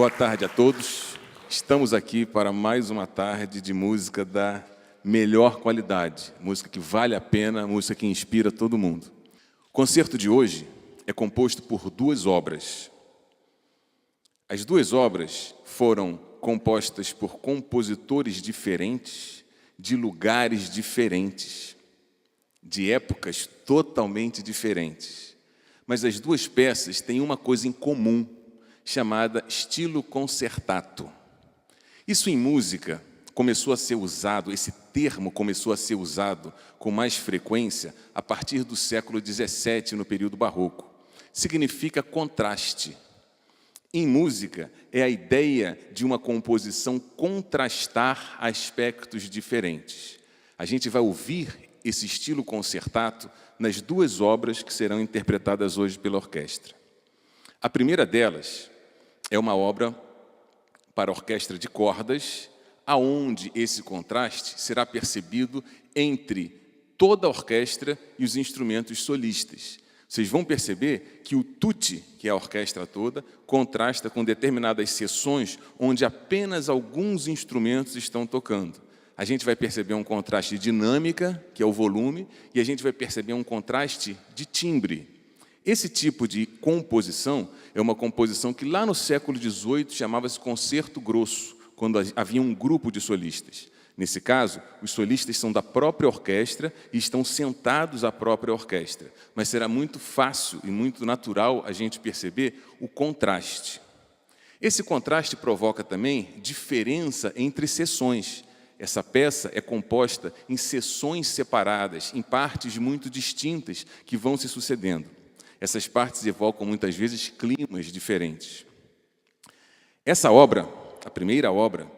Boa tarde a todos. Estamos aqui para mais uma tarde de música da melhor qualidade, música que vale a pena, música que inspira todo mundo. O concerto de hoje é composto por duas obras. As duas obras foram compostas por compositores diferentes, de lugares diferentes, de épocas totalmente diferentes. Mas as duas peças têm uma coisa em comum, chamada estilo concertato. Isso em música começou a ser usado, esse termo começou a ser usado com mais frequência a partir do século XVII, no período barroco. Significa contraste. Em música, é a ideia de uma composição contrastar aspectos diferentes. A gente vai ouvir esse estilo concertato nas duas obras que serão interpretadas hoje pela orquestra. A primeira delas é uma obra para orquestra de cordas, aonde esse contraste será percebido entre toda a orquestra e os instrumentos solistas. Vocês vão perceber que o tutti, que é a orquestra toda, contrasta com determinadas seções onde apenas alguns instrumentos estão tocando. A gente vai perceber um contraste de dinâmica, que é o volume, e a gente vai perceber um contraste de timbre. Esse tipo de composição é uma composição que lá no século XVIII chamava-se concerto grosso, quando havia um grupo de solistas. Nesse caso, os solistas são da própria orquestra e estão sentados à própria orquestra. Mas será muito fácil e muito natural a gente perceber o contraste. Esse contraste provoca também diferença entre seções. Essa peça é composta em seções separadas, em partes muito distintas que vão se sucedendo. Essas partes evocam muitas vezes climas diferentes. Essa obra, a primeira obra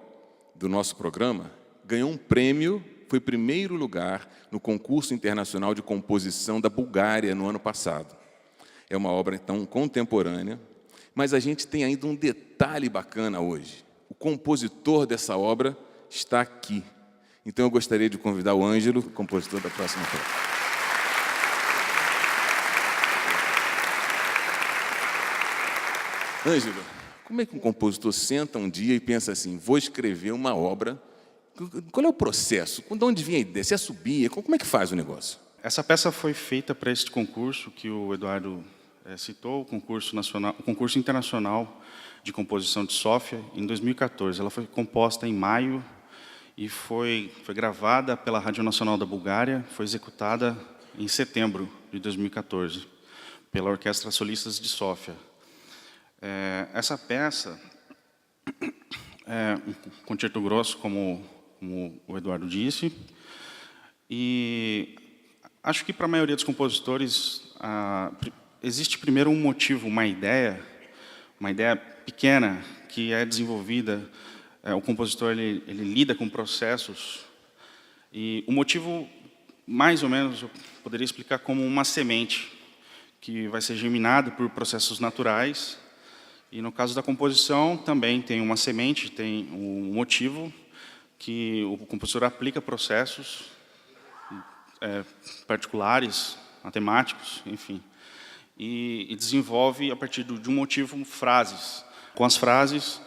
do nosso programa, ganhou um prêmio, foi primeiro lugar no concurso internacional de composição da Bulgária no ano passado. É uma obra, então, contemporânea, mas a gente tem ainda um detalhe bacana hoje. O compositor dessa obra está aqui. Então, eu gostaria de convidar o Ângelo, compositor da próxima peça. Ângelo, como é que um compositor senta um dia e pensa assim, vou escrever uma obra? Qual é o processo? De onde vem a ideia? Você subia? Como é que faz o negócio? Essa peça foi feita para este concurso que o Eduardo citou, o concurso internacional de composição de Sófia, em 2014. Ela foi composta em maio e foi gravada pela Rádio Nacional da Bulgária, foi executada em setembro de 2014 pela Orquestra Solistas de Sófia. Essa peça é um concerto grosso, como o Eduardo disse, e acho que para a maioria dos compositores existe primeiro um motivo, uma ideia pequena que é desenvolvida. O compositor ele lida com processos e o motivo, mais ou menos, eu poderia explicar como uma semente que vai ser germinada por processos naturais. E no caso da composição também tem uma semente, tem um motivo que o compositor aplica processos particulares, matemáticos, enfim, e desenvolve a partir de um motivo frases. Com as frases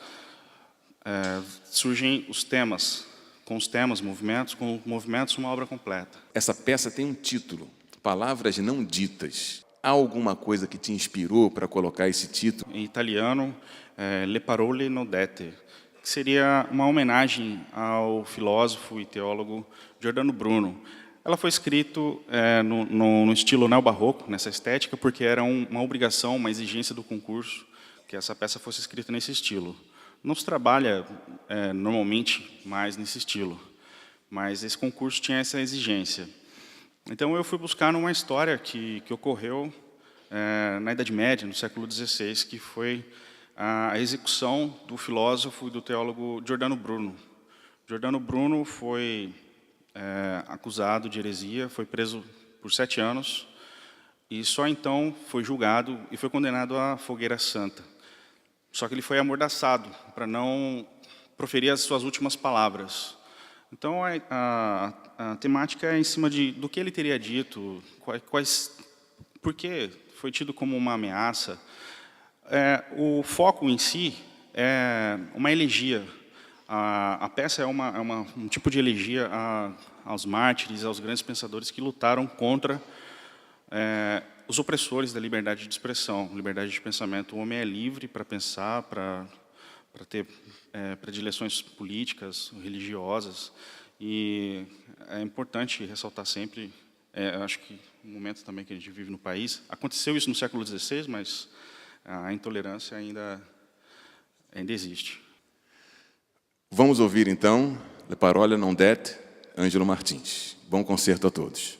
surgem os temas, com os temas, movimentos, com movimentos uma obra completa. Essa peça tem um título, Palavras Não Ditas. Há alguma coisa que te inspirou para colocar esse título? Em italiano, Le parole non dette, que seria uma homenagem ao filósofo e teólogo Giordano Bruno. Ela foi escrita no estilo neobarroco, nessa estética, porque era uma obrigação, uma exigência do concurso, que essa peça fosse escrita nesse estilo. Não se trabalha normalmente mais nesse estilo, mas esse concurso tinha essa exigência. Então, eu fui buscar numa história que ocorreu na Idade Média, no século XVI, que foi a execução do filósofo e do teólogo Giordano Bruno. Giordano Bruno foi acusado de heresia, foi preso por 7 anos, e só então foi julgado e foi condenado à fogueira santa. Só que ele foi amordaçado para não proferir as suas últimas palavras. Então, a temática é em cima do que ele teria dito, por que foi tido como uma ameaça. O foco em si é uma elegia. A peça é um tipo de elegia aos mártires, aos grandes pensadores que lutaram contra os opressores da liberdade de expressão, liberdade de pensamento. O homem é livre para pensar, para ter predileções políticas, religiosas, e é importante ressaltar sempre, acho que no momento também que a gente vive no país, aconteceu isso no século XVI, mas a intolerância ainda existe. Vamos ouvir, então, Le Parole non dette, Ângelo Martins. Bom concerto a todos.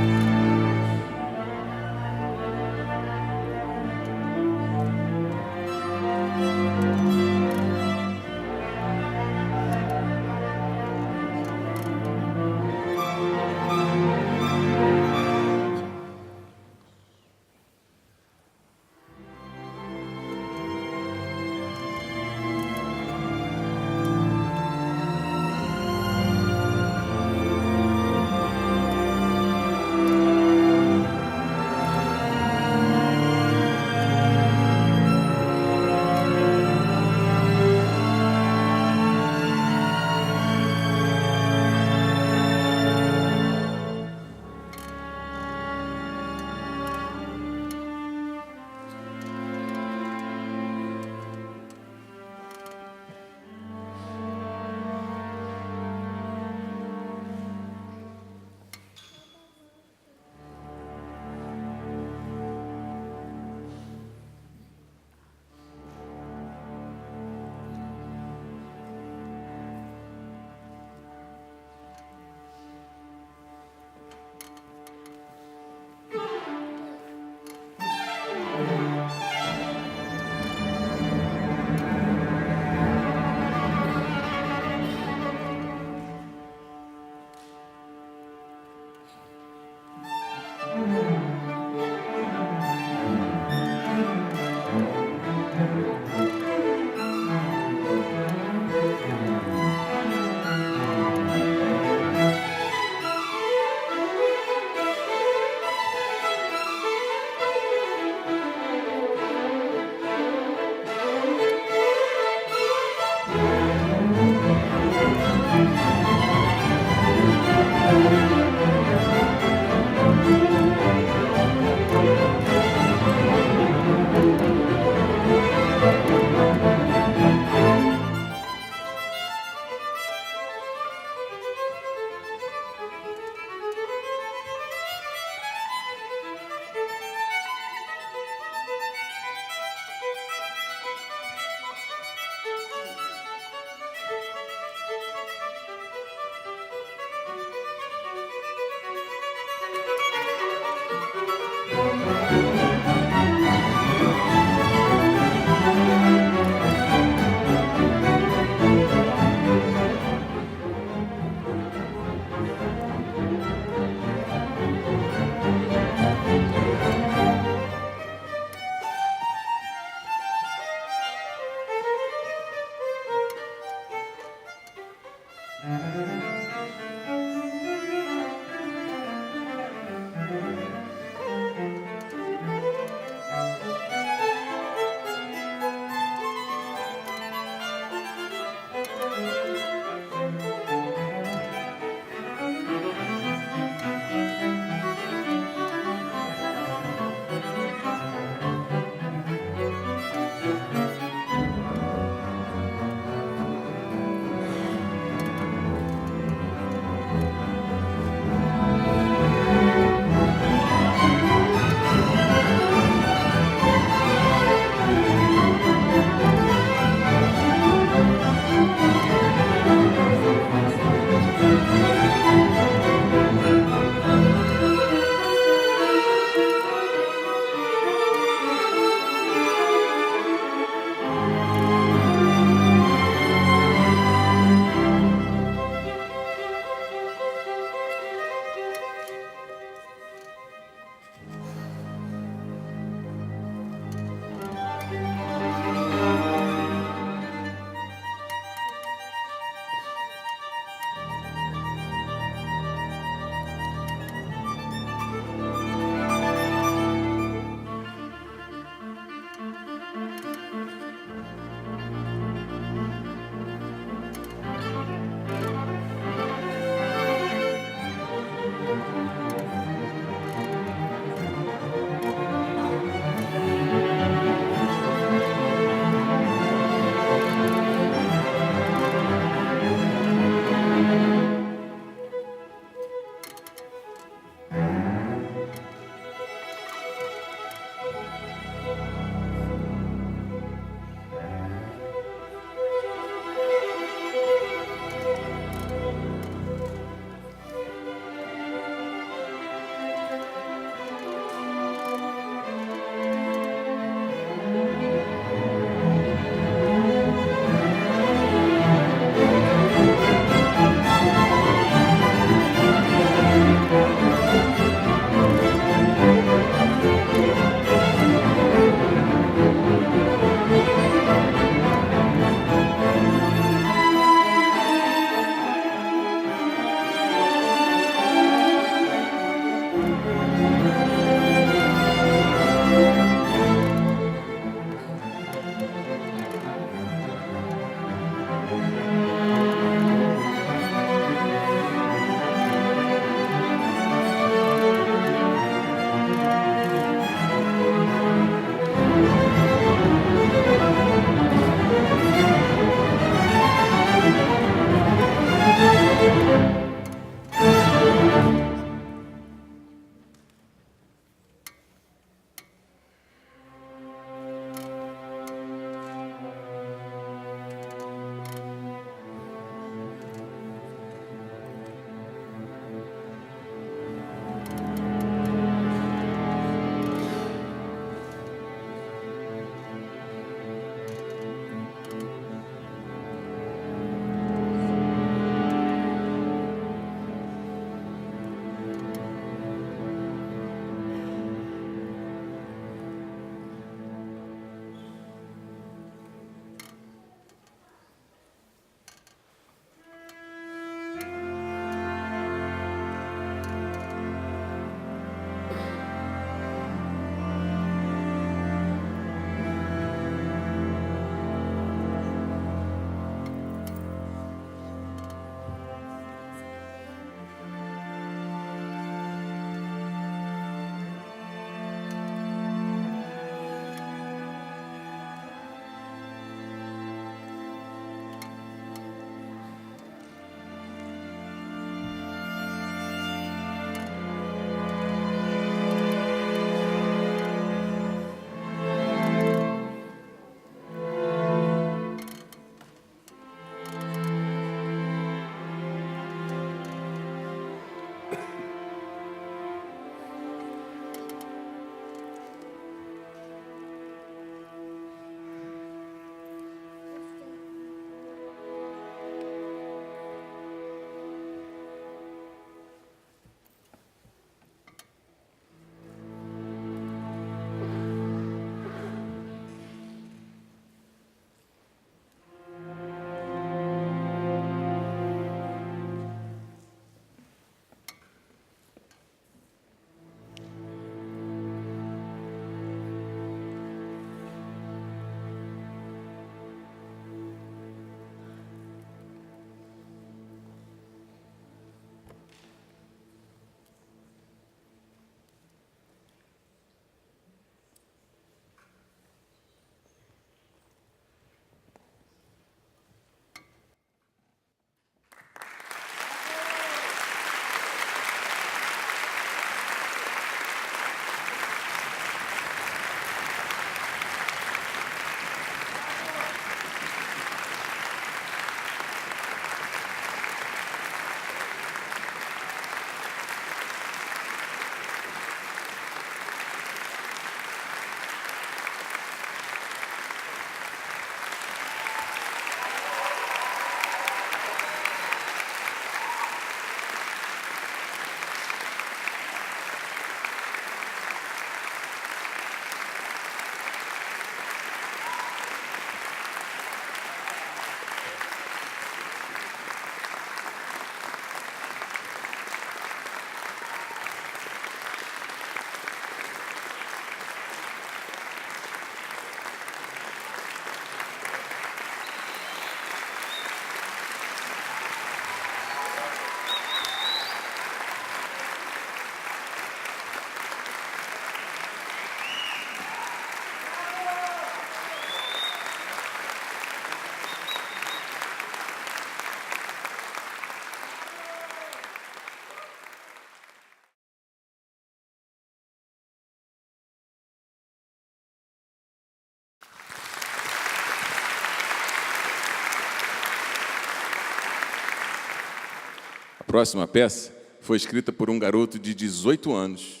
próxima peça foi escrita por um garoto de 18 anos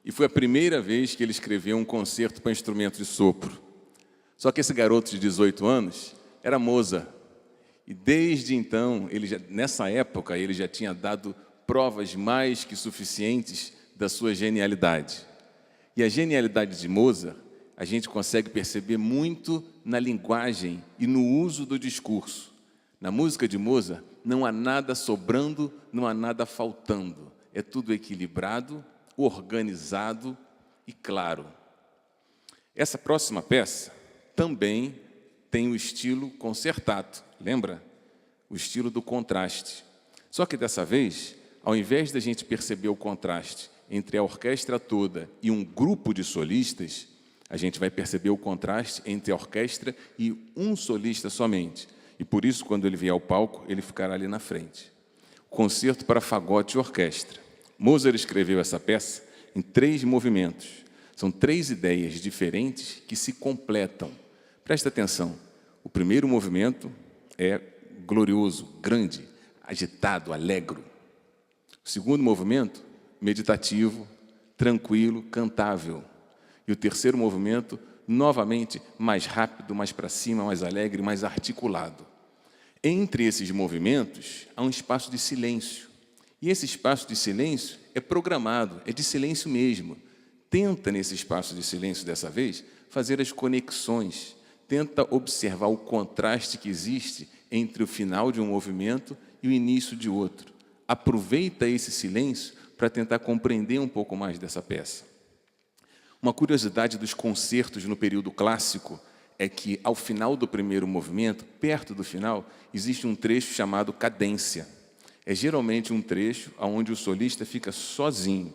e foi a primeira vez que ele escreveu um concerto para instrumento de sopro. Só que esse garoto de 18 anos era Mozart. E desde então, nessa época, ele já tinha dado provas mais que suficientes da sua genialidade. E a genialidade de Mozart, a gente consegue perceber muito na linguagem e no uso do discurso. Na música de Mozart, não há nada sobrando, não há nada faltando. É tudo equilibrado, organizado e claro. Essa próxima peça também tem o estilo concertato, lembra? O estilo do contraste. Só que dessa vez, ao invés da gente perceber o contraste entre a orquestra toda e um grupo de solistas, a gente vai perceber o contraste entre a orquestra e um solista somente. E por isso, quando ele vier ao palco, ele ficará ali na frente. Concerto para fagote e orquestra. Mozart escreveu essa peça em 3 movimentos. São 3 ideias diferentes que se completam. Presta atenção. O primeiro movimento é glorioso, grande, agitado, alegre. O segundo movimento, meditativo, tranquilo, cantável. E o terceiro movimento, novamente, mais rápido, mais para cima, mais alegre, mais articulado. Entre esses movimentos, há um espaço de silêncio. E esse espaço de silêncio é programado, é de silêncio mesmo. Tenta, nesse espaço de silêncio dessa vez, fazer as conexões. Tenta observar o contraste que existe entre o final de um movimento e o início de outro. Aproveita esse silêncio para tentar compreender um pouco mais dessa peça. Uma curiosidade dos concertos no período clássico é que, ao final do primeiro movimento, perto do final, existe um trecho chamado cadência. É geralmente um trecho onde o solista fica sozinho.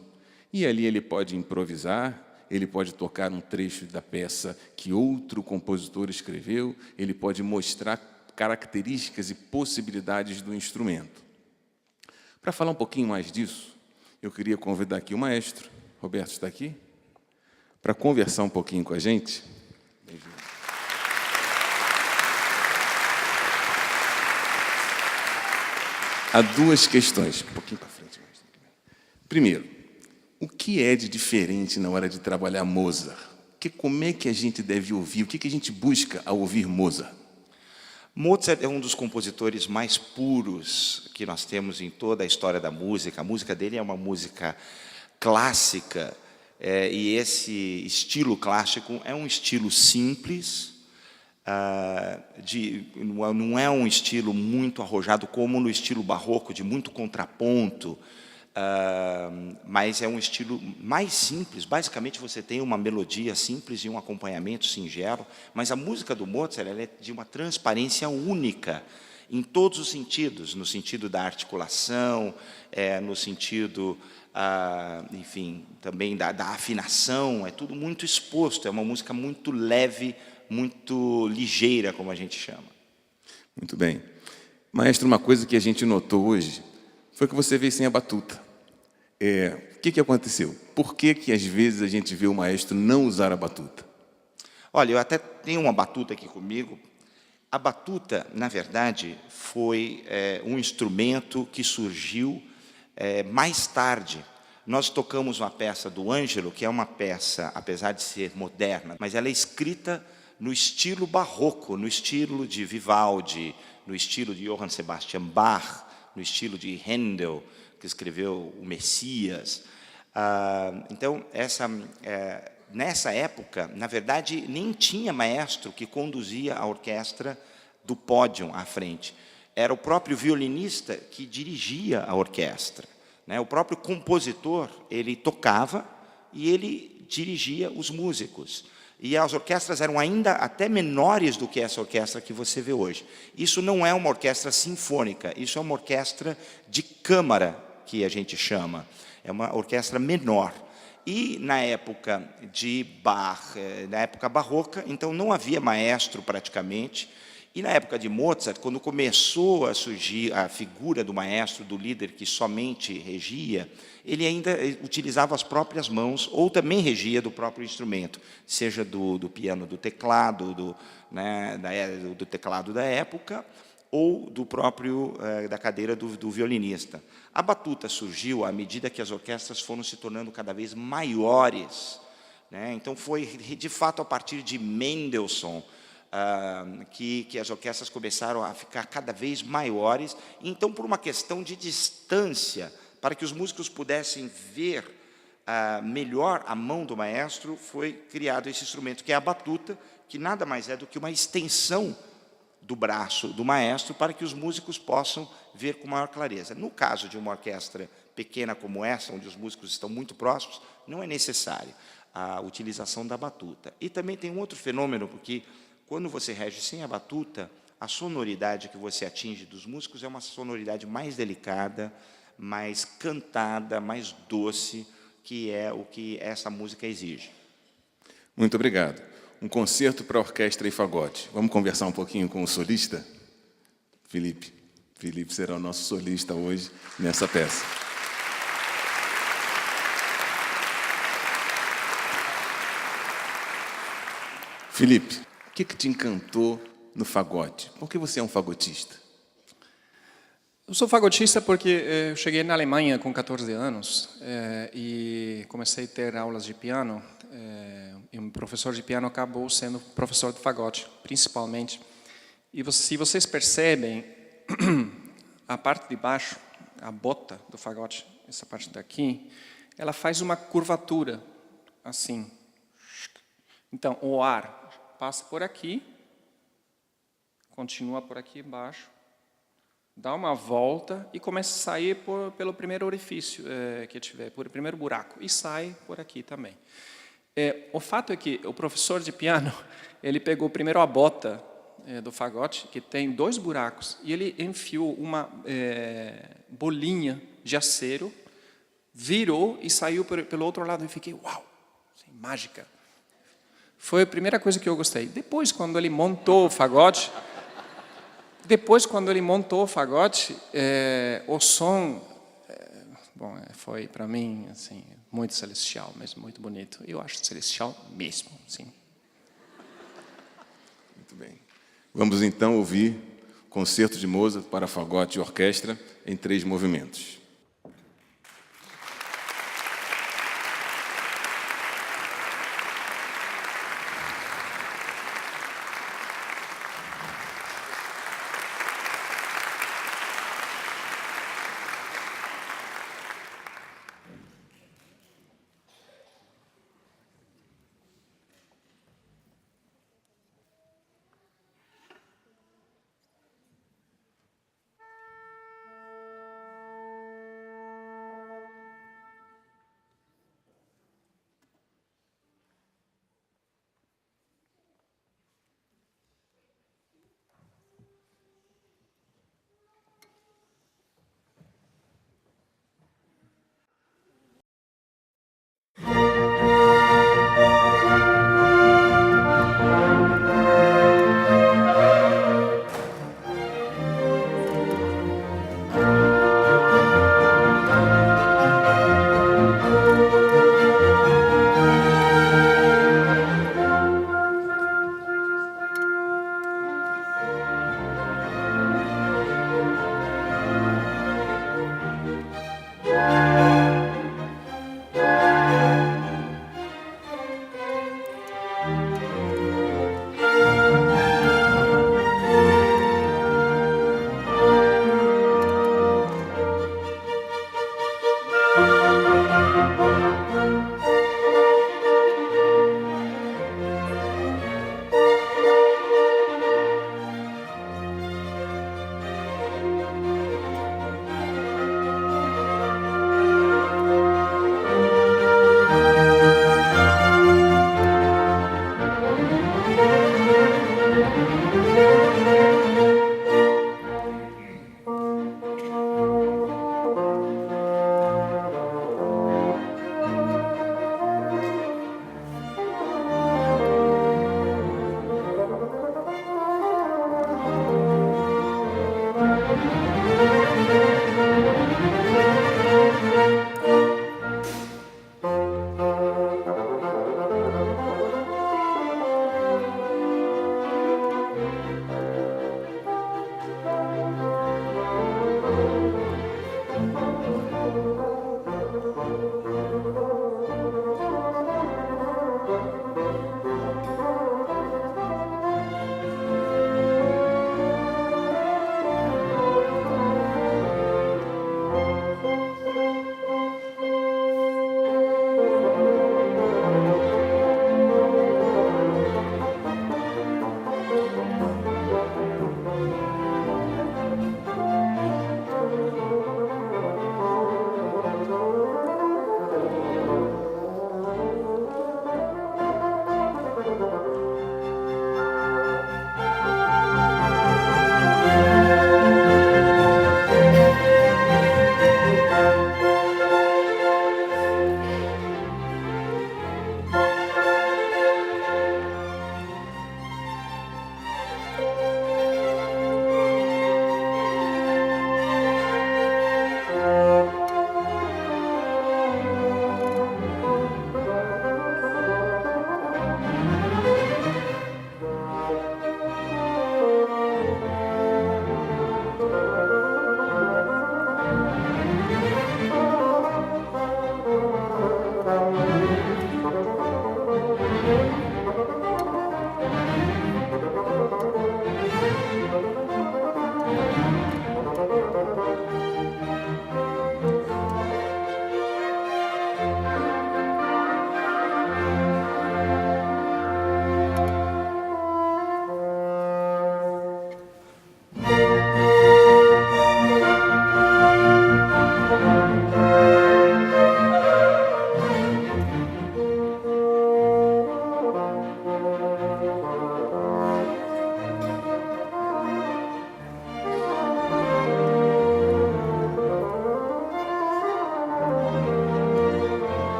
E ali ele pode improvisar, ele pode tocar um trecho da peça que outro compositor escreveu, ele pode mostrar características e possibilidades do instrumento. Para falar um pouquinho mais disso, eu queria convidar aqui o maestro, Roberto está aqui, para conversar um pouquinho com a gente. Bem-vindo. Há 2 questões, um pouquinho para frente. Primeiro, o que é de diferente na hora de trabalhar Mozart? Como é que a gente deve ouvir? O que a gente busca ao ouvir Mozart? Mozart é um dos compositores mais puros que nós temos em toda a história da música. A música dele é uma música clássica, e esse estilo clássico é um estilo simples, não é um estilo muito arrojado como no estilo barroco, de muito contraponto, mas é um estilo mais simples. Basicamente, você tem uma melodia simples e um acompanhamento singelo, mas a música do Mozart ela é de uma transparência única, em todos os sentidos, no sentido da articulação, no sentido, enfim, também da afinação, é tudo muito exposto, é uma música muito leve, muito ligeira, como a gente chama. Muito bem. Maestro, uma coisa que a gente notou hoje foi que você veio sem a batuta. O que aconteceu? Por que às vezes a gente vê o maestro não usar a batuta? Olha, eu até tenho uma batuta aqui comigo. A batuta, na verdade, foi um instrumento que surgiu mais tarde. Nós tocamos uma peça do Ângelo, que é uma peça, apesar de ser moderna, mas ela é escrita no estilo barroco, no estilo de Vivaldi, no estilo de Johann Sebastian Bach, no estilo de Handel, que escreveu o Messias. Então, nessa época, na verdade, nem tinha maestro que conduzia a orquestra do pódio à frente. Era o próprio violinista que dirigia a orquestra, né? O próprio compositor, ele tocava e ele dirigia os músicos. E as orquestras eram ainda até menores do que essa orquestra que você vê hoje. Isso não é uma orquestra sinfônica, isso é uma orquestra de câmara, que a gente chama. É uma orquestra menor. E na época de Bach, na época barroca, então não havia maestro praticamente. E na época de Mozart, quando começou a surgir a figura do maestro, do líder que somente regia, ele ainda utilizava as próprias mãos, ou também regia do próprio instrumento, seja do piano, do teclado, do teclado da época, ou do próprio da cadeira do violinista. A batuta surgiu à medida que as orquestras foram se tornando cada vez maiores, né? Então foi de fato a partir de Mendelssohn que as orquestras começaram a ficar cada vez maiores. Então, por uma questão de distância, para que os músicos pudessem ver melhor a mão do maestro, foi criado esse instrumento, que é a batuta, que nada mais é do que uma extensão do braço do maestro, para que os músicos possam ver com maior clareza. No caso de uma orquestra pequena como essa, onde os músicos estão muito próximos, não é necessária a utilização da batuta. E também tem um outro fenômeno, porque quando você rege sem a batuta, a sonoridade que você atinge dos músicos é uma sonoridade mais delicada, mais cantada, mais doce, que é o que essa música exige. Muito obrigado. Um concerto para orquestra e fagote. Vamos conversar um pouquinho com o solista? Felipe. Felipe será o nosso solista hoje nessa peça. Felipe, o que te encantou no fagote? Por que você é um fagotista? Eu sou fagotista porque eu cheguei na Alemanha com 14 anos e comecei a ter aulas de piano. E um professor de piano acabou sendo professor de fagote, principalmente. E se vocês percebem, a parte de baixo, a bota do fagote, essa parte daqui, ela faz uma curvatura, assim. Então, o ar passa por aqui, continua por aqui embaixo, dá uma volta e começa a sair pelo primeiro orifício que tiver, por primeiro buraco, e sai por aqui também. O fato é que o professor de piano, ele pegou primeiro a bota do fagote, que tem 2 buracos, e ele enfiou uma bolinha de acero, virou e saiu pelo outro lado, e fiquei, uau, assim, mágica. Foi a primeira coisa que eu gostei. Depois, quando ele montou o fagote, o som, foi para mim assim muito celestial, mesmo muito bonito. Eu acho celestial mesmo, sim. Muito bem. Vamos então ouvir o concerto de Mozart para fagote e orquestra em 3 movimentos.